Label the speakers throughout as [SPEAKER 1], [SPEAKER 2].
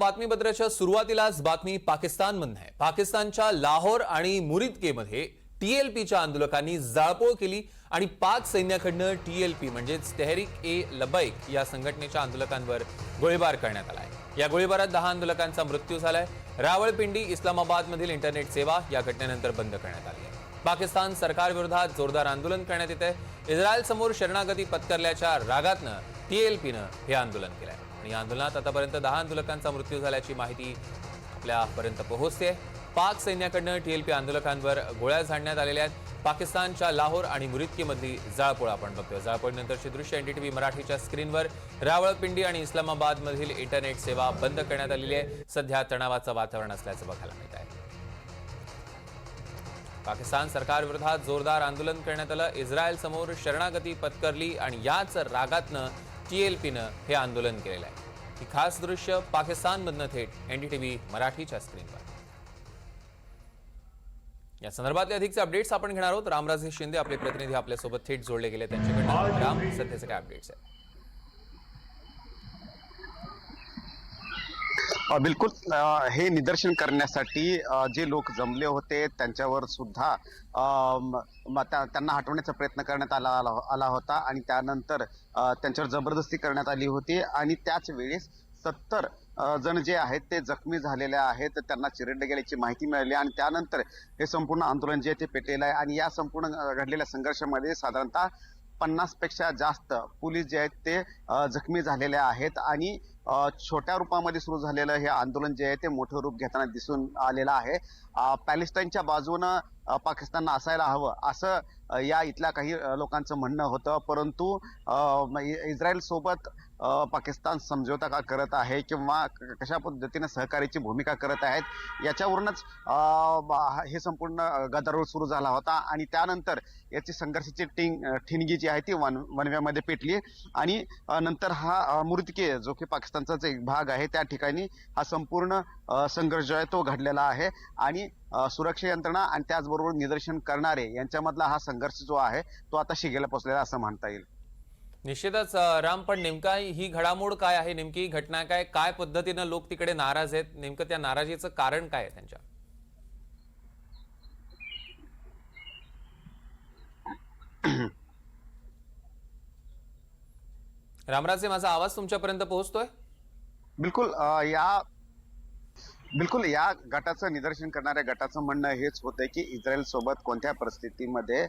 [SPEAKER 1] बातमीपत्राच्या सुरुवातीलाच बातमी पाकिस्तानमधून आहे। पाकिस्तानच्या लाहोर आणि मुरिदकेमध्ये टीएलपीच्या आंदोलकांनी जाळपोळ केली आणि पाक सैन्याकडून टीएलपी म्हणजेच तेहरीक-ए-लबैक या संघटनेच्या आंदोलकांवर गोळीबार करण्यात आला आहे। या गोळीबारात 10 आंदोलकांचा मृत्यू झालाय। रावळपिंडी इस्लामाबादमधील इंटरनेट सेवा या घटनेनंतर बंद करण्यात आली आहे। पाकिस्तान सरकारविरोधात जोरदार आंदोलन करण्यात येत आहे। इस्रायल समोर शरणागती पत्करल्याच्या रागातनं टीएलपीनं हे आंदोलन केलंय आणि या आंदोलनात आतापर्यंत 10 आंदोलकांचा मृत्यू झाल्याची माहिती आपल्यापर्यंत पोहोचते। पाक सैन्याकडून टीएलपी आंदोलकांवर गोळ्या झाडण्यात आलेल्या आहेत। पाकिस्तानच्या लाहोर आणि मुरिदकेमधली जाळपोळ आपण बघतोय। जाळपोळीनंतरची दृश्य एनडीटीव्ही मराठीच्या स्क्रीनवर। रावळपिंडी आणि इस्लामाबादमधील इंटरनेट सेवा बंद करण्यात आलेली आहे। सध्या तणावाचं वातावरण असल्याचं बघायला मिळत आहे। पाकिस्तान सरकारविरोधात जोरदार आंदोलन करण्यात आलं। इस्रायल समोर शरणागती पत्करली आणि याच रागातनं टीएलपीनं हे आंदोलन केलेलं आहे। ही खास दृश्य पाकिस्तानमधनं थेट एनडीटीव्ही मराठीच्या स्क्रीनवर। या संदर्भातले अधिकचे अपडेट्स आपण घेणार आहोत। रामराजे शिंदे आपले प्रतिनिधी आपल्यासोबत थेट जोडले गेले, त्यांच्याकडून राम, सध्याचे काय अपडेट्स आहेत?
[SPEAKER 2] बिलकुल हे निदर्शन करण्यासाठी जे लोक जमले होते त्यांच्यावर सुद्धा त्यांना हटवण्याचा प्रयत्न करण्यात आला होता आणि त्यानंतर त्यांच्यावर जबरदस्ती करण्यात आली होती आणि त्याच वेळेस 70 जण जे आहेत ते जखमी झालेले आहेत, त्यांना चिरडले गेल्याची माहिती मिळाली आणि त्यानंतर हे संपूर्ण आंदोलन जे आहे ते पेटलेलं आहे आणि या संपूर्ण घडलेल्या संघर्षामध्ये साधारणतः 50 पेक्षा जास्त पोलीस जे आहेत ते जखमी झालेले आहेत आणि छोट्या रूपामध्ये सुरू झालेलं हे आंदोलन जे आहे ते मोठं रूप घेताना दिसून आलेलं आहे। पॅलेस्टाईनच्या बाजूनं पाकिस्ताननं असायला हवं असं या इथल्या काही लोकांचं म्हणणं होतं, परंतु इस्रायल सोबत पाकिस्तान समझोता का करत आहे किंवा कशा पद्धतीने सहकार्याची भूमिका करत आहेत याच्यावरूनच हे संपूर्ण गदारोळ सुरू झाला होता आणि त्यानंतर याची संघर्षाची ठिणगी जी आहे ती वणव्यामध्ये पेटली आणि नंतर हा मुरिदके जो की पाकिस्तानचाच एक भाग आहे त्या ठिकाणी हा संपूर्ण संघर्ष जो आहे तो घडलेला आहे आणि सुरक्षा यंत्रणा आणि त्याचबरोबर निदर्शन करणारे यांच्यामधला हा संघर्ष जो आहे तो आता शिगेला पोचलेला असं म्हणता येईल।
[SPEAKER 1] निश्चितच राम, पण नेमका ही घडामोड काय आहे? नेमकी घटना काय पद्धतीनं लोक तिकडे नाराज आहेत? नेमकं त्या नाराजीचं कारण काय आहे त्यांच्या? रामराजे, माझा आवाज तुमच्यापर्यंत पोहोचतोय?
[SPEAKER 2] बिलकुल या गटाचं निदर्शन करणाऱ्या गटाचं म्हणणं हेच होतं की इस्रायल सोबत कोणत्या परिस्थितीमध्ये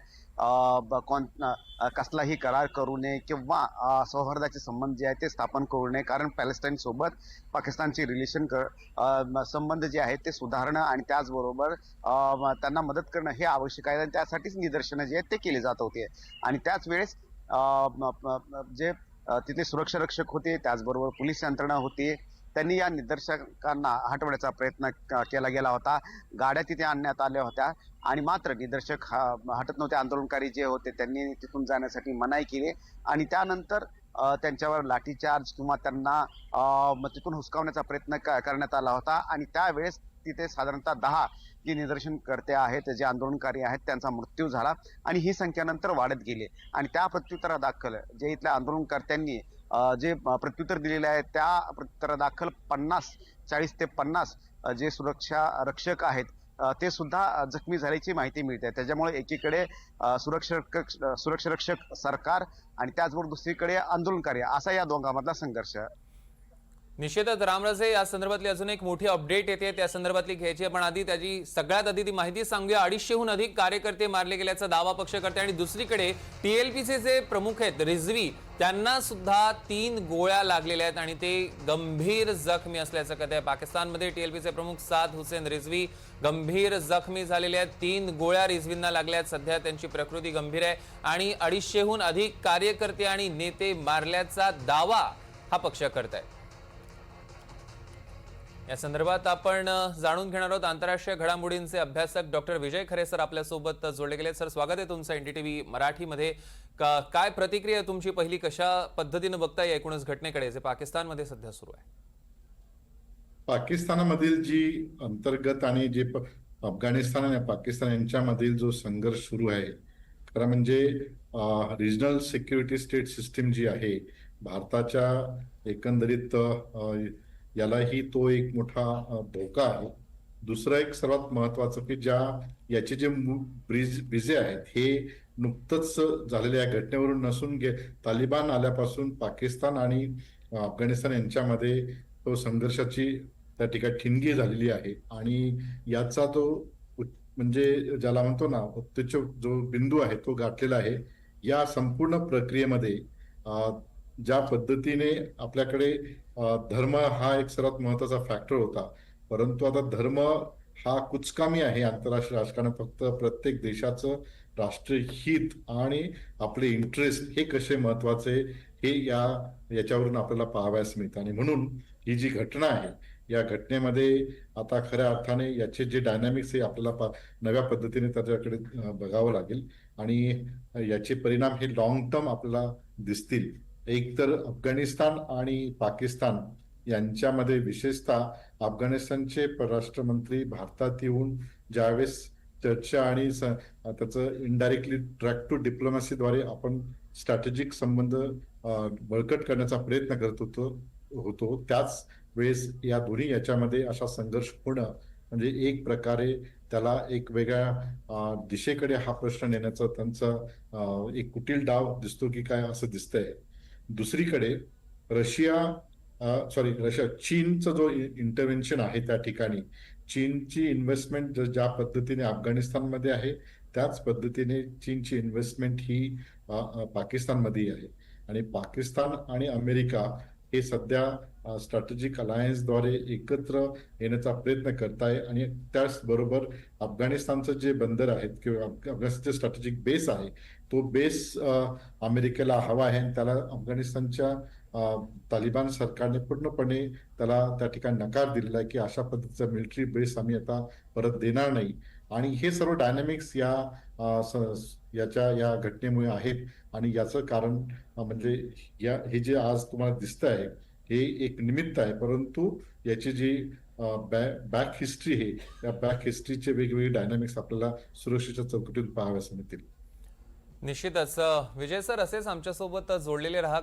[SPEAKER 2] कसलाही करार करू नये किंवा सौहार्दाचे संबंध जे आहेत ते स्थापन करू नये, कारण पॅलेस्टाईन सोबत पाकिस्तानचे संबंध जे आहेत ते सुधारणं आणि त्याचबरोबर त्यांना मदत करणं हे आवश्यक आहे आणि त्यासाठीच निदर्शनं जे आहेत ते केली जात होते आणि त्याच वेळेस जे तिथे सुरक्षा रक्षक होते त्याचबरोबर पोलीस यंत्रणा होती, त्यांनी या निदर्शकांना हटवण्याचा प्रयत्न केला गेला होता। गाड्या तिथे आणण्यात आल्या होत्या आणि मात्र निदर्शक हटत नव्हते। आंदोलनकारी जे होते त्यांनी तिथून जाण्यासाठी मनाई केली आणि त्यानंतर त्यांच्यावर लाठीचार्ज किंवा त्यांना तिथून हुसकावण्याचा प्रयत्न करण्यात आला होता आणि त्यावेळेस तिथे साधारणतः 10 जे निदर्शनकर्ते आहेत, जे आंदोलनकारी आहेत त्यांचा मृत्यू झाला आणि ही संख्या नंतर वाढत गेली आणि त्या प्रत्युत्तरादाखल जे इथल्या आंदोलनकर्त्यांनी जे प्रत्युत्तर दिलेले आहे त्या प्रत्युत्तरादाखल 40 ते 50 जे सुरक्षा रक्षक आहेत ते सुद्धा जखमी झाल्याची माहिती मिळते। त्याच्यामुळे एकीकडे सुरक्षा रक्षक सरकार आणि त्याचबरोबर दुसरीकडे आंदोलनकारी असा या दोघांमधला संघर्ष।
[SPEAKER 1] निश्चितच रामराजे, या संदर्भातली अजून एक मोठी अपडेट येते, त्या संदर्भातली घ्यायची पण आधी त्याची सगळ्यात आधी ती माहिती सांगूया। 250हून अधिक कार्यकर्ते मारले गेल्याचा दावा पक्ष करते आणि दुसरीकडे टीएलपीचे जे प्रमुख आहेत रिझवी, त्यांना सुद्धा 3 गोळ्या लागलेल्या आहेत आणि ते गंभीर जखमी असल्याचं कळतंय। पाकिस्तानमध्ये टीएलपीचे प्रमुख साद हुसेन रिझवी गंभीर जखमी झालेले आहेत। 3 गोळ्या रिझवींना लागल्या आहेत। सध्या त्यांची प्रकृती गंभीर आहे आणि 250हून अधिक कार्यकर्ते आणि नेते मारल्याचा दावा हा पक्ष करताय। या संदर्भात आपण जाणून घेणार आहोत। आंतरराष्ट्रीय घडामोडींचे अभ्यासक डॉक्टर विजय खरे सर आपल्यासोबत जोडले गेले। सर, स्वागत आहे तुमचं एनडीटीव्ही मराठीमध्ये। काय प्रतिक्रिया आहे तुमची? पहिली, कशा पद्धतीने बघताय एकूणच घटनेकडे जे पाकिस्तानमध्ये सध्या सुरू आहे?
[SPEAKER 3] पाकिस्तानामधील जी अंतर्गत आणि जे अफगाणिस्तान आणि पाकिस्तान यांच्यामधील जो संघर्ष सुरू आहे, खरं म्हणजे रिजनल सिक्युरिटी स्टेट सिस्टीम जी आहे भारताच्या एकंदरीत यालाही तो एक मोठा धोका आहे. दुसरं एक सर्वात महत्वाचं की याचे जे ब्रिजे आहेत हे नुकतंच झालेल्या या घटनेवरून नसून तालिबान आल्यापासून पाकिस्तान आणि अफगाणिस्तान यांच्यामध्ये तो संघर्षाची त्या ठिकाणी ठिणगी झालेली आहे. आणि याचा तो म्हणजे ज्याला म्हणतो ना उत्तेजक जो बिंदू आहे तो गाठलेला आहे. या संपूर्ण प्रक्रियेमध्ये ज्या पद्धतीने आपल्याकडे धर्म हा एक सर्वात महत्वाचा फॅक्टर होता, परंतु आता धर्म हा कुचकामी आहे आंतरराष्ट्रीय राजकारणात. फक्त प्रत्येक देशाचं राष्ट्रीय हित आणि आपले इंटरेस्ट हे कसे महत्वाचे हे याच्यावरून आपल्याला पाहावयास मिळतं. आणि म्हणून ही जी घटना आहे या घटनेमध्ये आता खऱ्या अर्थाने याचे जे डायनामिक्स हे आपल्याला नव्या पद्धतीने त्याच्याकडे बघावं लागेल. आणि याचे परिणाम हे लॉंग टर्म आपल्याला दिसतील. एक तर अफगाणिस्तान आणि पाकिस्तान यांच्यामध्ये विशेषतः अफगाणिस्तानचे परराष्ट्र मंत्री भारतात येऊन ज्यावेळेस चर्चा आणि त्याचं इनडायरेक्टली ट्रॅक टू डिप्लोमॅसीद्वारे आपण स्ट्रॅटेजिक संबंध बळकट करण्याचा प्रयत्न करत होतो त्याच वेळेस या दोन्ही याच्यामध्ये अशा संघर्ष होणं म्हणजे एक प्रकारे त्याला एक वेगळ्या दिशेकडे हा प्रश्न नेण्याचा त्यांचा एक कुटील डाव दिसतो की काय असं दिसतंय. दुसरीकडे चीनचं जो इंटरव्हेन्शन आहे त्या ठिकाणी चीनची इन्व्हेस्टमेंट ज्या पद्धतीने अफगाणिस्तानमध्ये आहे त्याच पद्धतीने चीनची इन्व्हेस्टमेंट ही पाकिस्तानमध्ये आहे. आणि पाकिस्तान आणि अमेरिका हे सध्या स्ट्रॅटेजिक अलायन्सद्वारे एकत्र येण्याचा प्रयत्न करताय. आणि त्याचबरोबर अफगाणिस्तानचं जे बंदर आहेत किंवा अफगाणिस्तानचे स्ट्रॅटेजिक बेस आहे तो बेस अमेरिकेला हवा आहे. आणि त्याला अफगाणिस्तानच्या तालिबान सरकारने पूर्णपणे त्याला त्या ठिकाणी नकार दिलेला आहे की अशा पद्धतीचा मिलिटरी बेस आम्ही आता परत देणार नाही. आणि हे सर्व डायनामिक्स या घटनेमुळे आहेत. आणि याचं कारण म्हणजे हे जे आज तुम्हाला दिसत आहे हे एक निमित्त आहे, परंतु याची जी बॅक हिस्ट्री आहे या बॅक हिस्ट्रीचे वेगवेगळे डायनामिक्स आपल्याला सुरक्षेच्या चौकटीतून पाहाव्यास मिळतील.
[SPEAKER 1] निश्चितच विजय सर असेच आमच्यासोबत जोडलेले राहा.